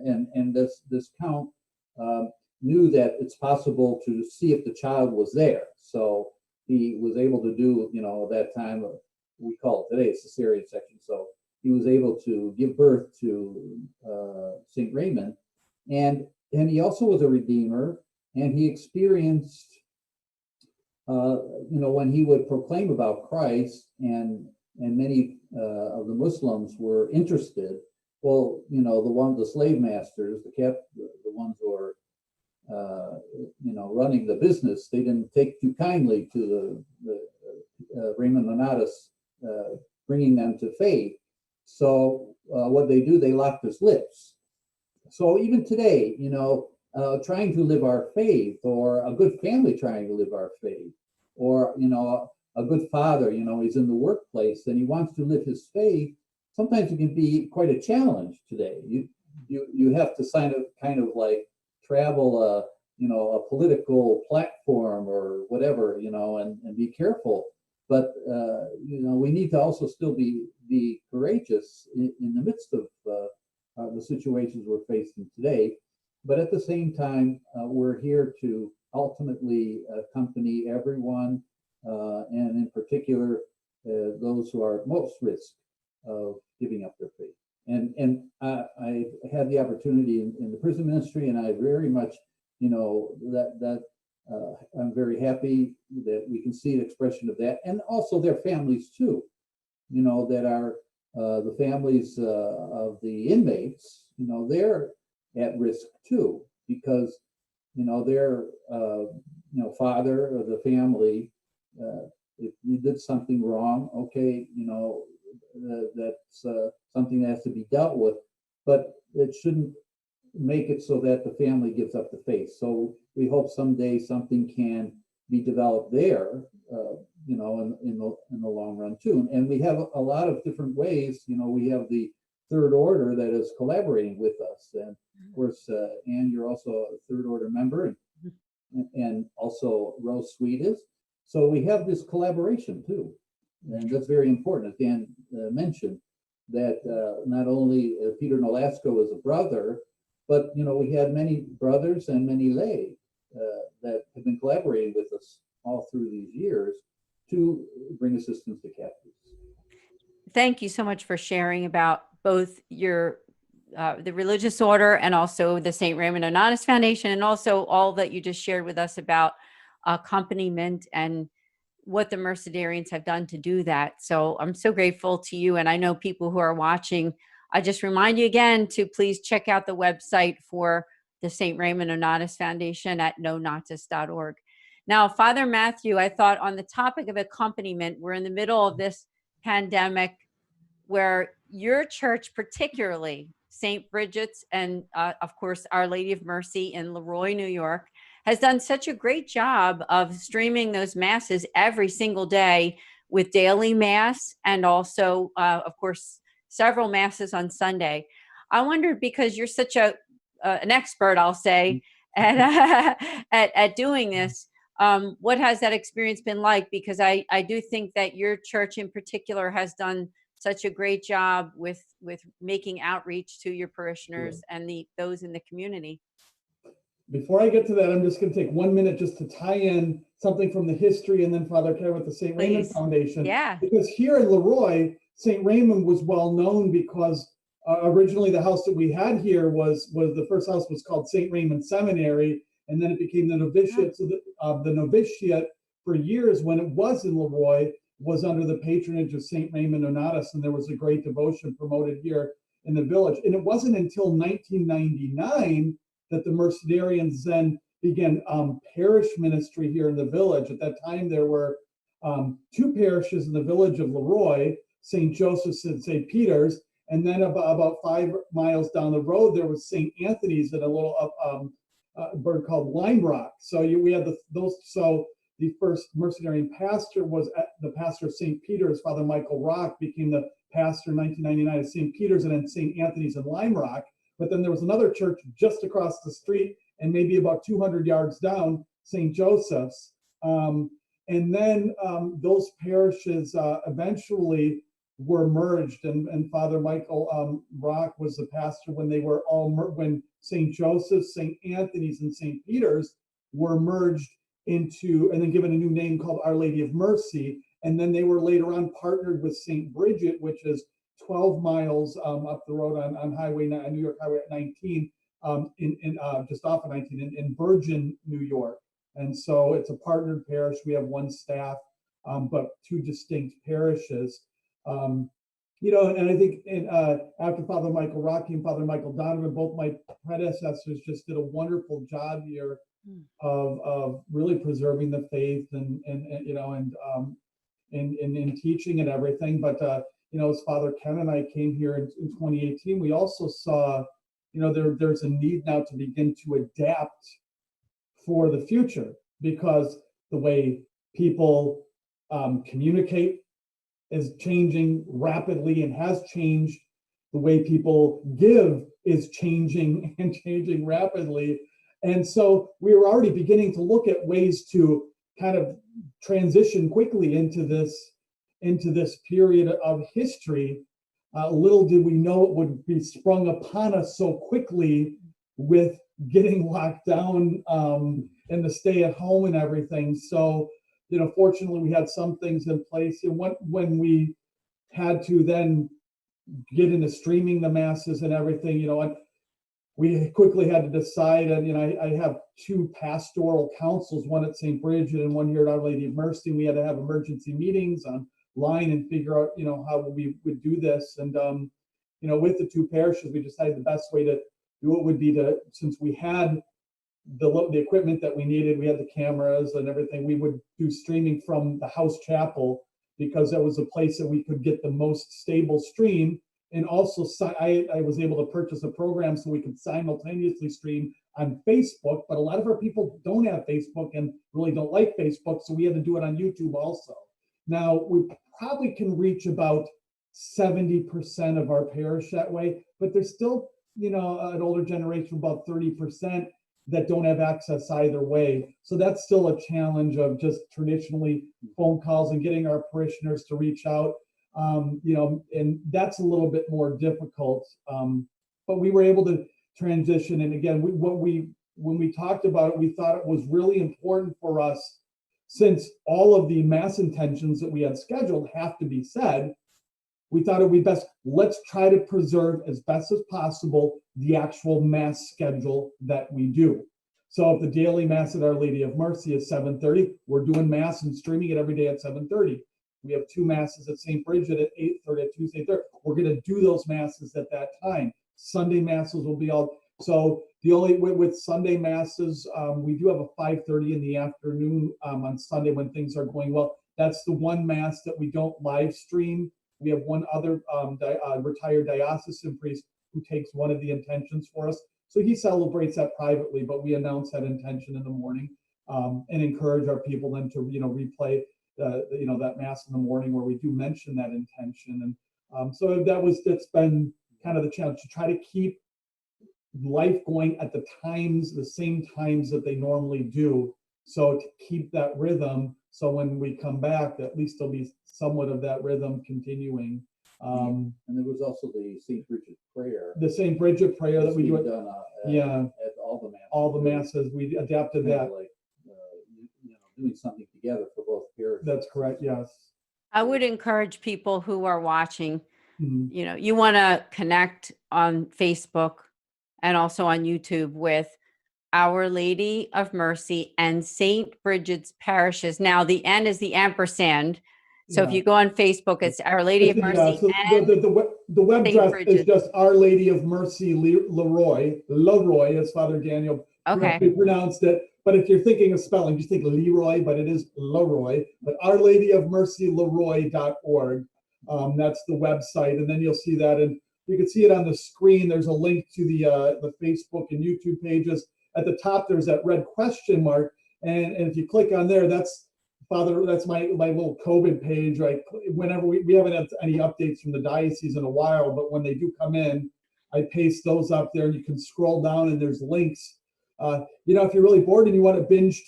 Speaker 6: and this count knew that it's possible to see if the child was there. So he was able to do, at that time, we call it today a cesarean section. So he was able to give birth to St. Raymond, and he also was a redeemer, and he experienced, when he would proclaim about Christ, and many of the Muslims were interested. Well, the slave masters, the ones who were running the business, they didn't take too kindly to the Raymond Nonatus bringing them to faith. So what they do, they locked his lips. So even today, trying to live our faith, or a good family trying to live our faith, or a good father, he's in the workplace and he wants to live his faith. Sometimes it can be quite a challenge today. You have to kind of like travel a political platform or whatever, and be careful. But we need to also still be courageous in the midst of the situations we're facing today. But at the same time, we're here to ultimately accompany everyone, and in particular those who are at most risk of giving up their faith. And I had the opportunity in the prison ministry, and I very much, I'm very happy that we can see an expression of that, and also their families too, that are the families of the inmates, they're at risk too, because, their, father of the family, if you did something wrong, okay, that's something that has to be dealt with, but it shouldn't make it so that the family gives up the faith. So we hope someday something can be developed there, in the long run too. And we have a lot of different ways. We have the Third Order that is collaborating with us, and of course, Anne, you're also a Third Order member, and also Rose Sweet is. So we have this collaboration too, and that's very important, as Dan mentioned. that not only Peter Nolasco was a brother, but we had many brothers and many lay that have been collaborating with us all through these years to bring assistance to captives.
Speaker 3: Thank you so much for sharing about both your the religious order and also the St. Raymond Nonnatus Foundation, and also all that you just shared with us about accompaniment and what the Mercedarians have done to do that. So I'm so grateful to you. And I know people who are watching, I just remind you again to please check out the website for the St. Raymond Nonnatus Foundation at nonatus.org. Now, Father Matthew, I thought on the topic of accompaniment, we're in the middle of this pandemic where your church, particularly St. Bridget's and of course, Our Lady of Mercy in Leroy, New York, has done such a great job of streaming those masses every single day with daily mass and also, of course, several masses on Sunday. I wondered, because you're such an expert, I'll say, at doing this, what has that experience been like? Because I do think that your church in particular has done such a great job with making outreach to your parishioners and those in the community.
Speaker 7: Before I get to that, I'm just going to take 1 minute just to tie in something from the history, and then Father Karen with the St. Raymond Foundation.
Speaker 3: Yeah.
Speaker 7: Because here in Leroy, St. Raymond was well known because originally the house that we had here was the first house was called St. Raymond Seminary, and then it became the novitiate. So the novitiate for years, when it was in Leroy, was under the patronage of St. Raymond Nonnatus, and there was a great devotion promoted here in the village. And it wasn't until 1999 that the Mercedarians then began parish ministry here in the village. At that time, there were 2 parishes in the village of Leroy, St. Joseph's and St. Peter's, and then about 5 miles down the road, there was St. Anthony's and a little bird called Lime Rock. So we had those. So the first Mercedarian pastor was the pastor of St. Peter's, Father Michael Rock, became the pastor in 1999 of St. Peter's and then St. Anthony's and Lime Rock. But then there was another church just across the street and maybe about 200 yards down, St. Joseph's. And then those parishes eventually were merged, and Father Michael Rock was the pastor when they were all when St. Joseph's, St. Anthony's, and St. Peter's were merged into, and then given a new name called Our Lady of Mercy. And then they were later on partnered with St. Bridget, which is 12 miles up the road on New York Highway 19, just off of 19 in Virgin, New York. And so it's a partnered parish. We have 1 staff, but 2 distinct parishes. And I think after Father Michael Rock came Father Michael Donovan, both my predecessors just did a wonderful job here of really preserving the faith and teaching and everything. But as Father Ken and I came here in 2018, we also saw, there's a need now to begin to adapt for the future, because the way people communicate is changing rapidly and has changed. The way people give is changing and changing rapidly. And so we were already beginning to look at ways to kind of transition quickly into this period of history. Little did we know it would be sprung upon us so quickly with getting locked down and the stay at home and everything. So, fortunately we had some things in place. And when we had to then get into streaming the masses and everything, we quickly had to decide. And I have 2 pastoral councils, one at St. Bridget and one here at Our Lady of Mercy. We had to have emergency meetings online and figure out, how we would do this. And with the 2 parishes, we decided the best way to do it would be to, since we had the equipment that we needed, we had the cameras and everything, we would do streaming from the house chapel, because that was a place that we could get the most stable stream. And also I was able to purchase a program so we could simultaneously stream on Facebook, but a lot of our people don't have Facebook and really don't like Facebook, so we had to do it on YouTube also. Now, we probably can reach about 70% of our parish that way, but there's still, an older generation, about 30%, that don't have access either way. So that's still a challenge of just traditionally phone calls and getting our parishioners to reach out. And that's a little bit more difficult. But we were able to transition. And again, when we talked about it, we thought it was really important for us, since all of the mass intentions that we had scheduled have to be said. We thought it would be best, let's try to preserve as best as possible the actual mass schedule that we do. So if the daily mass at Our Lady of Mercy is 7:30, we're doing mass and streaming it every day at 7:30. We have 2 masses at St. Bridget at 8:30, at Tuesday 3rd. We're going to do those masses at that time. Sunday masses will be all. So the only with Sunday masses, we do have a 5:30 in the afternoon on Sunday when things are going well. That's the one mass that we don't live stream. We have one other retired diocesan priest who takes one of the intentions for us. So he celebrates that privately, but we announce that intention in the morning and encourage our people then to replay that mass in the morning where we do mention that intention. And so that's been kind of the challenge, to try to keep life going at the same times that they normally do. So to keep that rhythm, so when we come back, at least there'll be somewhat of that rhythm continuing.
Speaker 6: And there was also the St. Bridget prayer.
Speaker 7: The St. Bridget prayer that we do
Speaker 6: done at all the masses.
Speaker 7: All the masses, we adapted that.
Speaker 6: Like, doing something together for both parishes.
Speaker 7: That's correct, yes.
Speaker 3: I would encourage people who are watching, you want to connect on Facebook and also on YouTube with Our Lady of Mercy and St. Bridget's parishes. Now the N is the ampersand. So if you go on Facebook, it's Our Lady of Mercy.
Speaker 7: So
Speaker 3: and
Speaker 7: the web address is just Our Lady of Mercy Leroy, as Father Daniel pronounced it. But if you're thinking of spelling, just think Leroy, but it is Leroy. But Our Lady of Mercy Leroy.org. That's the website, and then you'll see that, and you can see it on the screen. There's a link to the Facebook and YouTube pages. At the top, there's that red question mark, and if you click on there, that's my little COVID page. Right, whenever we haven't had any updates from the diocese in a while, but when they do come in, I paste those up there, and you can scroll down, and there's links. If you're really bored and you want to binge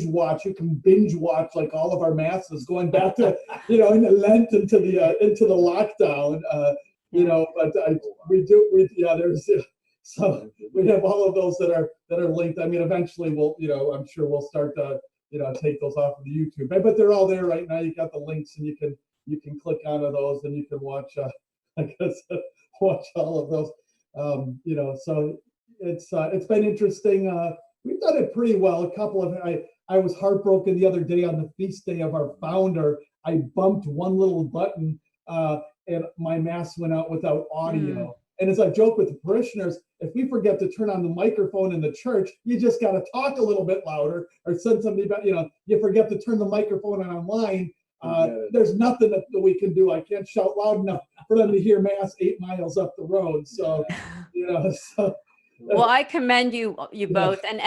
Speaker 7: watch, you can binge watch like all of our masses going back to, into Lent, into the lockdown. So we have all of those that are linked. I mean, eventually I'm sure we'll start to, take those off of the YouTube, but they're all there right now. You got the links, and you can click onto those, and you can watch, watch all of those. So it's been interesting. We've done it pretty well. I was heartbroken the other day on the feast day of our founder. I bumped one little button, and my mass went out without audio. And as I joke with the parishioners, if we forget to turn on the microphone in the church, you just got to talk a little bit louder, or send somebody back. You forget to turn the microphone on online. There's nothing that we can do. I can't shout loud enough for them to hear mass 8 miles up the road. So,
Speaker 3: Well, I commend you both, and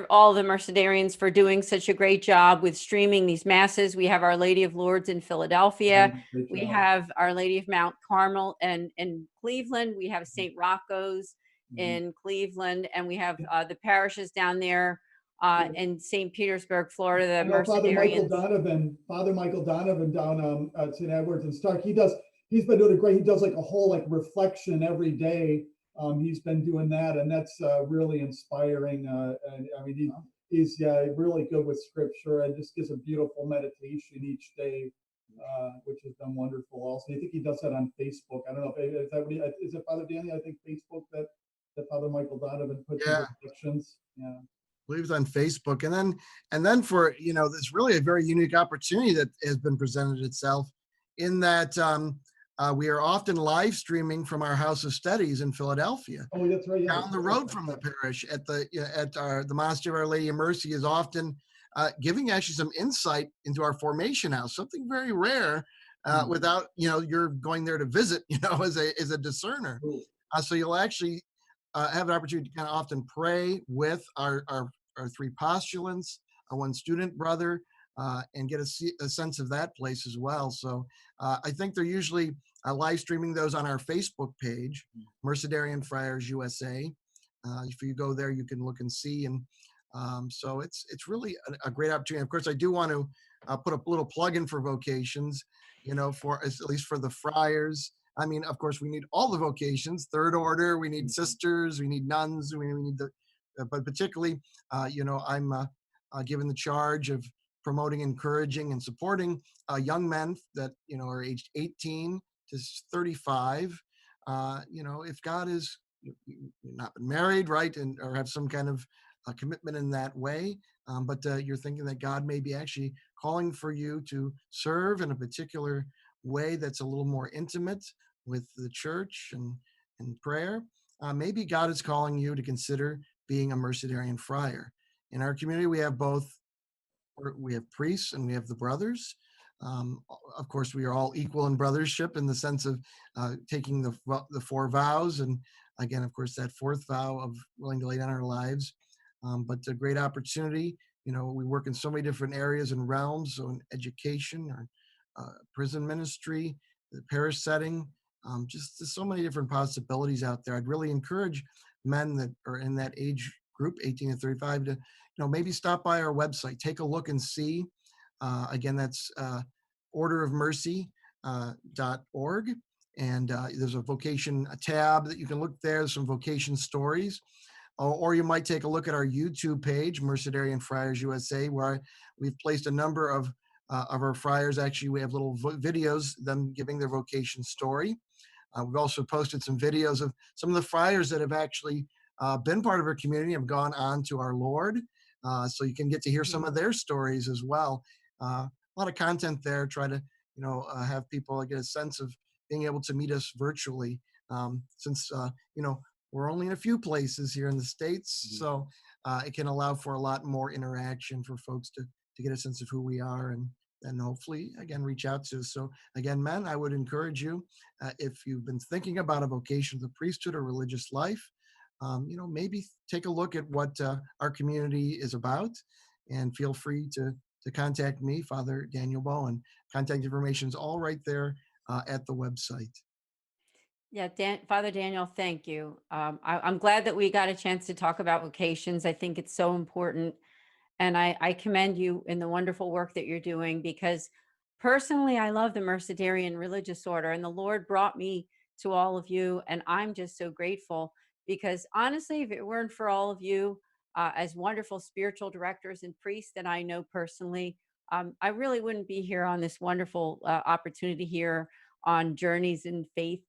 Speaker 3: all the Mercedarians for doing such a great job with streaming these masses. We have Our Lady of Lourdes in Philadelphia. We have Our Lady of Mount Carmel in Cleveland. We have St. Rocco's in Cleveland, and we have the parishes down there in St. Petersburg, Florida. The Mercedarians.
Speaker 7: Father Michael Donovan down at St. Edwards and Stark. He's been doing great. He does like a whole reflection every day. He's been doing that, and that's really inspiring. He's really good with scripture, and just gives a beautiful meditation each day, which has been wonderful. Also, I think he does that on Facebook. I don't know if is it Father Danny? I think Facebook that Father Michael Donovan puts in reflections. Yeah, I
Speaker 5: believe it's on Facebook, and then for there's really a very unique opportunity that has been presented itself in that. We are often live streaming from our house of studies in Philadelphia.
Speaker 7: Oh, that's right. Yeah.
Speaker 5: Down the road from the parish at the Monastery of Our Lady of Mercy is often giving actually some insight into our formation house, something very rare without you're going there to visit as a discerner. So you'll actually have an opportunity to kind of often pray with our 3 postulants, our 1 student brother, and get a sense of that place as well. So I think they're usually live streaming those on our Facebook page, Mercedarian Friars USA. If you go there, you can look and see. And So it's really a great opportunity. Of course, I do want to put a little plug in for vocations, for at least for the friars. I mean, of course, we need all the vocations, third order, we need sisters, we need nuns, we need but particularly, I'm given the charge of promoting, encouraging, and supporting young men that, are aged 18 to 35. If God is, you've not been married, right, or have some kind of commitment in that way, but you're thinking that God may be actually calling for you to serve in a particular way that's a little more intimate with the church and prayer. Maybe God is calling you to consider being a Mercedarian friar. In our community, we have both. We have priests and we have the brothers. Of course, we are all equal in brothership in the sense of taking the 4 vows, and again, of course, that 4th vow of willing to lay down our lives. But a great opportunity. We work in so many different areas and realms, so in education or prison ministry, the parish setting, just there's so many different possibilities out there. I'd really encourage men that are in that age group, 18 to 35, to maybe stop by our website, take a look and see. Again, that's orderofmercy.org. And there's a vocation tab that you can look there. There's some vocation stories. Or you might take a look at our YouTube page, Mercedarian Friars USA, where we've placed a number of our friars. Actually, we have little videos, them giving their vocation story. We've also posted some videos of some of the friars that have actually been part of our community, have gone on to our Lord. So you can get to hear some of their stories as well. A lot of content there. Try to, have people get a sense of being able to meet us virtually, since, we're only in a few places here in the States. So it can allow for a lot more interaction for folks to get a sense of who we are, and hopefully, again, reach out to us. So again, men, I would encourage you, if you've been thinking about a vocation of the priesthood or religious life, maybe take a look at what our community is about, and feel free to contact me, Father Daniel Bowen. Contact information is all right there at the website.
Speaker 3: Yeah, Father Daniel, thank you. I'm glad that we got a chance to talk about vocations. I think it's so important. And I commend you in the wonderful work that you're doing, because personally, I love the Mercedarian religious order, and the Lord brought me to all of you. And I'm just so grateful, because honestly, if it weren't for all of you as wonderful spiritual directors and priests that I know personally, I really wouldn't be here on this wonderful opportunity here on Journeys in Faith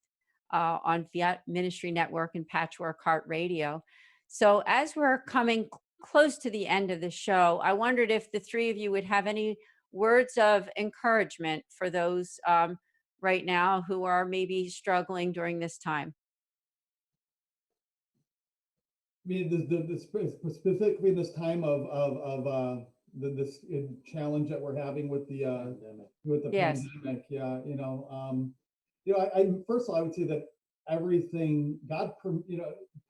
Speaker 3: on Fiat Ministry Network and Patchwork Heart Radio. So as we're coming close to the end of the show, I wondered if the 3 of you would have any words of encouragement for those right now who are maybe struggling during this time.
Speaker 7: I mean, specifically this time of this challenge that we're having with the
Speaker 3: Yes.
Speaker 7: pandemic. Yeah, I first of all, I would say that everything God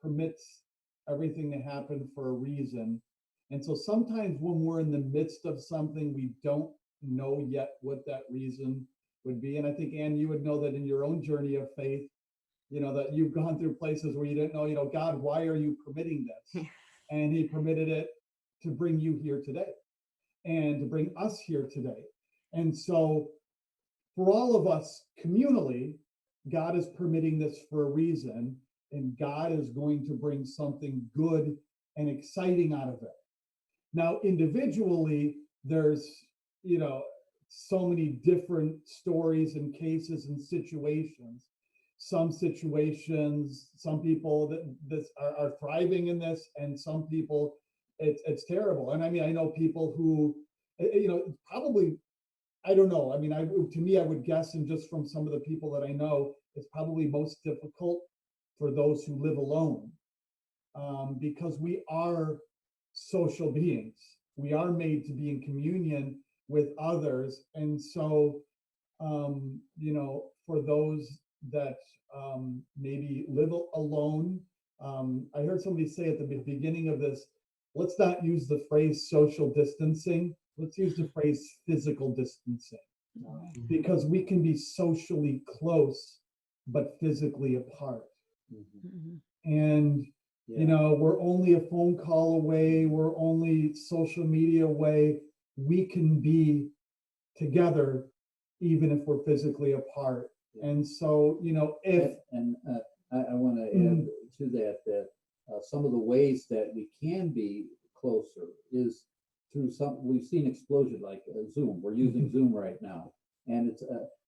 Speaker 7: permits everything to happen for a reason, and so sometimes when we're in the midst of something, we don't know yet what that reason would be. And I think, Ann, you would know that in your own journey of faith, that you've gone through places where you didn't know, God, why are you permitting this? And he permitted it to bring you here today, and to bring us here today. And so for all of us communally, God is permitting this for a reason, and God is going to bring something good and exciting out of it. Now, individually, there's, so many different stories and cases and situations. Some situations, some people that are thriving in this, and some people it's terrible. And I mean, I know people who, probably, I don't know. I mean, to me, I would guess, and just from some of the people that I know, it's probably most difficult for those who live alone, because we are social beings. We are made to be in communion with others, and so, for those that maybe live alone, I heard somebody say at the beginning of this, let's not use the phrase social distancing. Let's use the phrase physical distancing, because we can be socially close, but physically apart. And You know, we're only a phone call away. We're only social media away. We can be together, even if we're physically apart. And so, you know, if
Speaker 6: I want to add to that some of the ways that we can be closer is through we've seen explosion like Zoom. We're using Zoom right now, and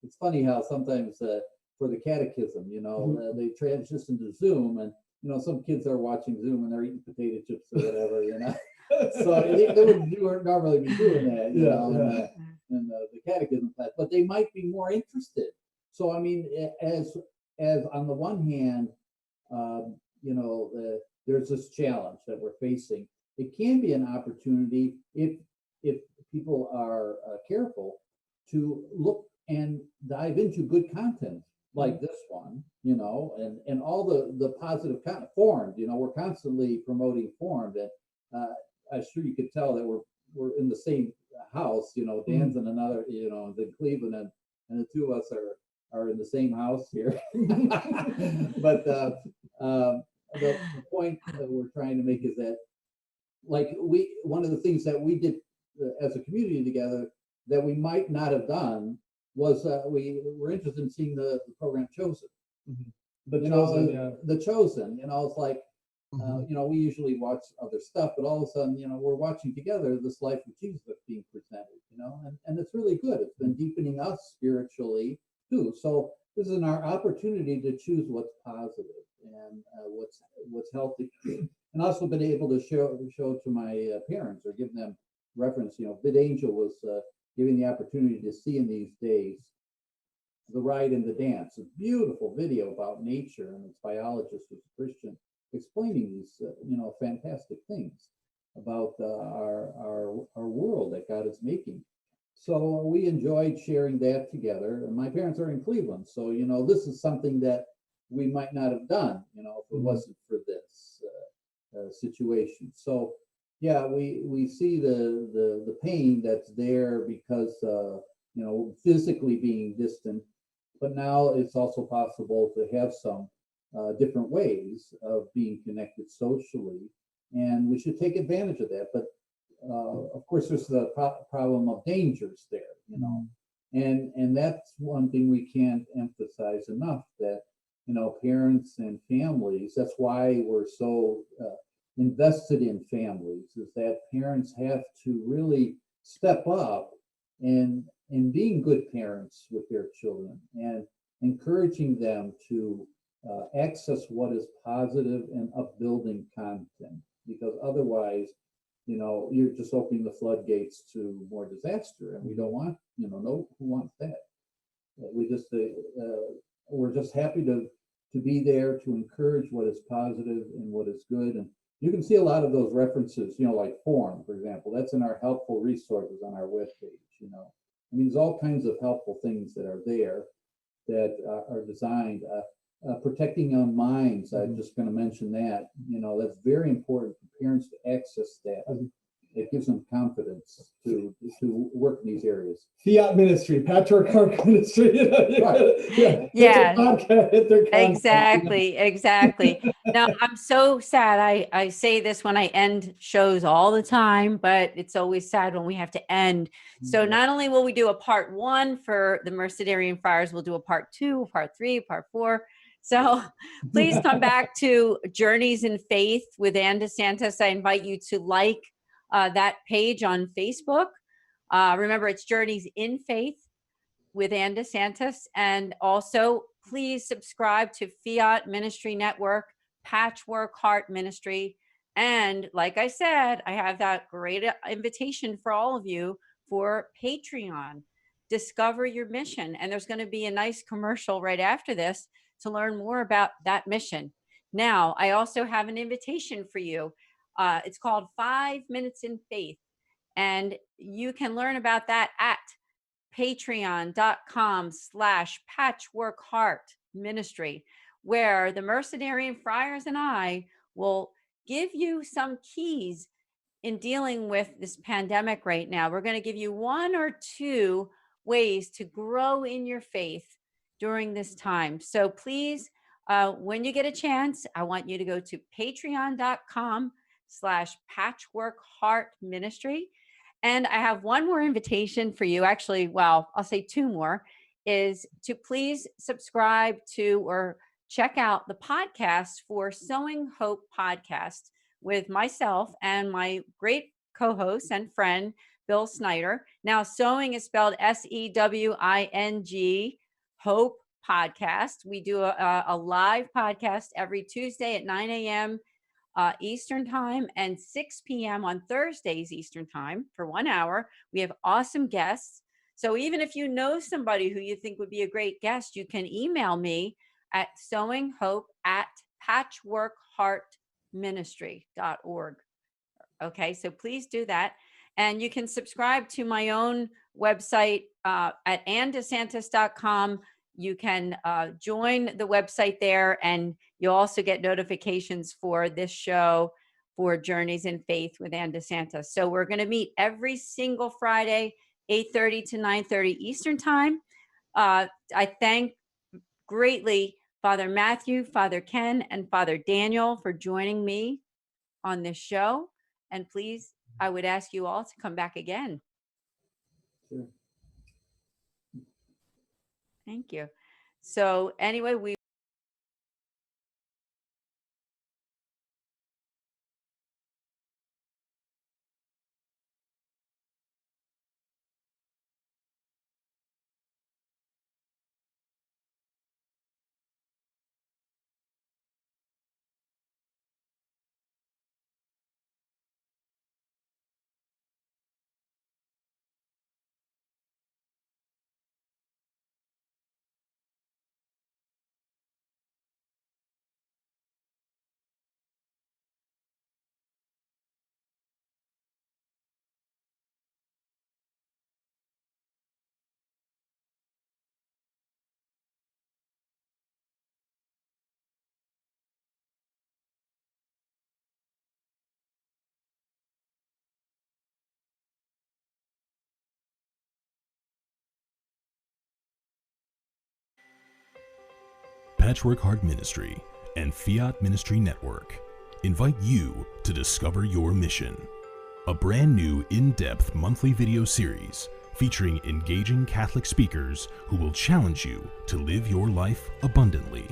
Speaker 6: it's funny how sometimes for the catechism, you know, they transition to Zoom, and you know, some kids are watching Zoom and they're eating potato chips or whatever, you know. So they wouldn't normally be doing that, you know, in the catechism class, but they might be more interested. So I mean, as on the one hand, you know, there's this challenge that we're facing. It can be an opportunity if people are careful to look and dive into good content like this one, you know, and all the positive content. Formed, you know, we're constantly promoting Formed, and I'm sure you could tell that we're in the same house, you know. Dan's in another, you know, in Cleveland, and the two of us are in the same house here. But the point that we're trying to make is that, like, one of the things that we did as a community together that we might not have done was we were interested in seeing the program Chosen.
Speaker 7: The
Speaker 6: Chosen, you know, it's like, you know, we usually watch other stuff, but all of a sudden, you know, we're watching together this life of Jesus that's being presented, you know, and it's really good. It's been deepening us spiritually too. So this is our opportunity to choose what's positive and what's healthy, and also been able to show to my parents or give them reference. You know, Bid Angel was giving the opportunity to see in these days The Ride and the Dance, a beautiful video about nature, and its biologist was a Christian, explaining these you know, fantastic things about our world that God is making. So we enjoyed sharing that together. And my parents are in Cleveland, so you know, this is something that we might not have done, you know, if it wasn't for this situation. So yeah, we see the pain that's there because you know, physically being distant, but now it's also possible to have some different ways of being connected socially, and we should take advantage of that. But of course, there's the problem of dangers there, you know, and that's one thing we can't emphasize enough, that, you know, parents and families, that's why we're so invested in families, is that parents have to really step up and being good parents with their children and encouraging them to access what is positive and upbuilding content, because otherwise, you know, you're just opening the floodgates to more disaster, and we don't want, you know, no, who wants that? We just we're just happy to be there to encourage what is positive and what is good. And you can see a lot of those references, you know, like Form, for example, that's in our helpful resources on our webpage. You know, I mean, there's all kinds of helpful things that are there that are designed. Protecting young minds, I'm just going to mention that. You know, that's very important for parents to access that. It gives them confidence to work in these areas.
Speaker 7: Fiat ministry, Patchwork Heart ministry. You know,
Speaker 3: Right. Exactly. Now, I'm so sad. I say this when I end shows all the time, but it's always sad when we have to end. So not only will we do a part 1 for the Mercedarian Friars, we'll do a part 2, part 3, part 4. So please come back to Journeys in Faith with Ann DeSantis. I invite you to like that page on Facebook. Remember, it's Journeys in Faith with Ann DeSantis. And also, please subscribe to Fiat Ministry Network, Patchwork Heart Ministry. And like I said, I have that great invitation for all of you for Patreon. Discover your mission. And there's going to be a nice commercial right after this to learn more about that mission. Now, I also have an invitation for you. It's called 5 Minutes in Faith. And you can learn about that at patreon.com/patchworkheartministry, where the Mercedarian Friars and I will give you some keys in dealing with this pandemic right now. We're going to give you 1 or 2 ways to grow in your faith during this time. So please When you get a chance, I want you to go to patreon.com/patchworkheartministry. And I have one more invitation for you. Actually, well, I'll say two more, is to please subscribe to or check out the podcast for Sowing Hope podcast with myself and my great co-host and friend, Bill Snyder. Now, Sowing is spelled SEWING, Hope podcast. We do a live podcast every Tuesday at 9 a.m. Eastern time and 6 p.m. on Thursdays Eastern time for 1 hour. We have awesome guests. So even if you know somebody who you think would be a great guest, you can email me at sowinghope@patchworkheartministry.org. Okay, so please do that. And you can subscribe to my own website at andesantis.com. You can join the website there, and you'll also get notifications for this show for Journeys in Faith with Ann DeSantis. So we're going to meet every single Friday, 8:30 to 9:30 Eastern time. I thank greatly Father Matthew, Father Ken, and Father Daniel for joining me on this show. And please, I would ask you all to come back again.
Speaker 6: Sure.
Speaker 3: Thank you. So anyway, we
Speaker 1: Patchwork Heart Ministry and Fiat Ministry Network invite you to discover your mission. A brand new in-depth monthly video series featuring engaging Catholic speakers who will challenge you to live your life abundantly.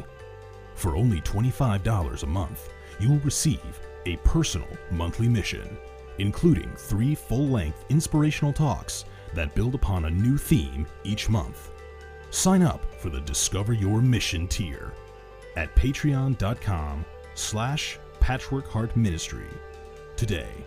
Speaker 1: For only $25 a month, you will receive a personal monthly mission, including 3 full-length inspirational talks that build upon a new theme each month. Sign up for the Discover Your Mission tier at patreon.com/patchworkheartministry today.